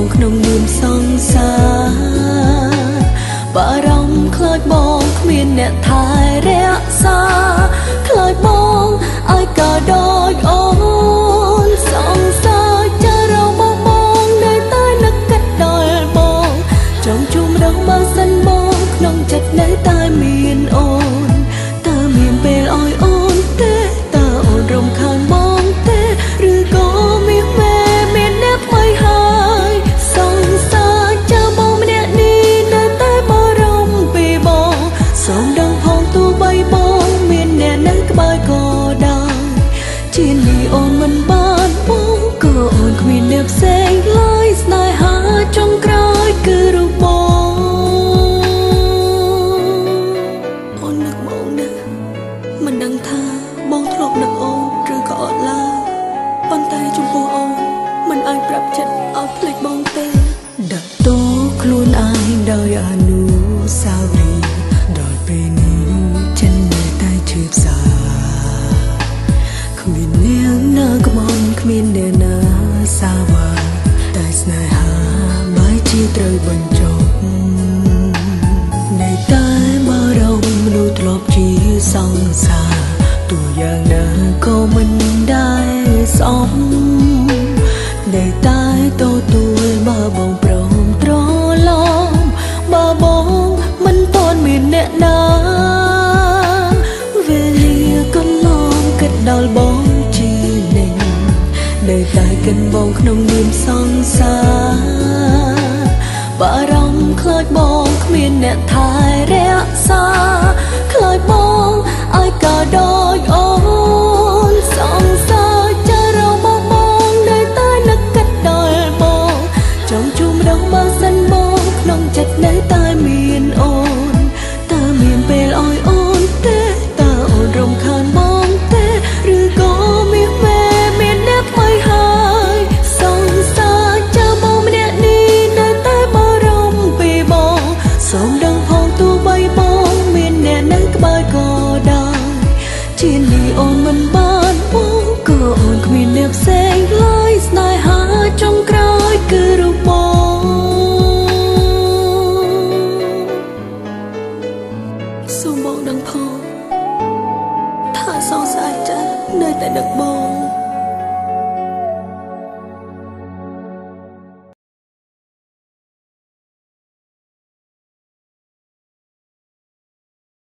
បងក្នុងនាមសង្សារបារម្ភខ្លាចបងគ្មានអ្នកថែរក្សាខ្លាចបងឲ្យក៏ដូចអូនសង្សារចារងបងនៅតែនឹកកាត់ដល់បងចង់ជួបម្ដងបើសិនបងក្នុងចិត្តនៅតែមានអូនតើមានពេលឲ្យអូនទេតើអូនរំខានបងទេឬក៏មានមានអ្នកថ្មីហើយសង្សារចាបងម្នាក់នេះនៅតែបារម្ភពីបងសូមដឹងផងទោះបីបងមានអ្នកនៅក្បែរក៏ដោយជានេះអូនមិនបានបងក៏អូនគ្មានអ្នកផ្សេងឡើយស្នេហាចុងក្រោយគឺរូបបងអូននឹកបងណាស់មិនដឹងថាបងធ្លាប់នឹកអូនឬក៏អត់ឡើយប៉ុន្តែចំពោះអូនមិនអាចប្រាប់ចិត្តឲ្យភ្លេចបងទេដាក់តួខ្លួនឯងដោយអនុស្សាវរីយ៍ដល់ពេលនេះចិននៅតែឈឺផ្សាគ្មាននាងណាក្បន់គ្មានអ្នកណាសាវ៉ាតែស្នេហាបែរជាត្រូវបញ្ចប់នៅតែបារម្ភមនុស្សធ្លាប់ជាសង្សារទោះយ៉ាងណាក៏មិនដែលស្អប់នៅតែទទួលបើបងព្រមត្រឡប់បើបងមិនទាន់មានអ្នកណាវេលាកន្លងគិតដល់បងជាលេងនៅតែកិនបងក្នុងនាមសង្សារបារម្ភខ្លាចបងគ្មានអ្នកថែរក្សាខ្លាចបងឲ្យក៏ដូចអូនសង្សារចារងបងនៅតែនឹកកាត់ដល់បងចង់ជួបម្ដងបើសិនបងក្នុងចិត្តនៅតែមានអូនតើមានពេលឲ្យអូនទេតើអូនរំខានបងទេឬក៏មានអ្នកថ្មីហើយសង្សារចាបងម្នាក់នេះនៅតែបារម្ភពីបងសូមដឹងផងទោះបីបងមានអ្នកនៅក្បែរក៏ដោយជានេះអូនមិនបានបងក៏អូនគ្មានអ្នកផ្សេងឡើយស្នេហាចុងក្រោយគឺរូបបងសូមបងដឹងផងថាសង្សារចានៅតែនឹកបង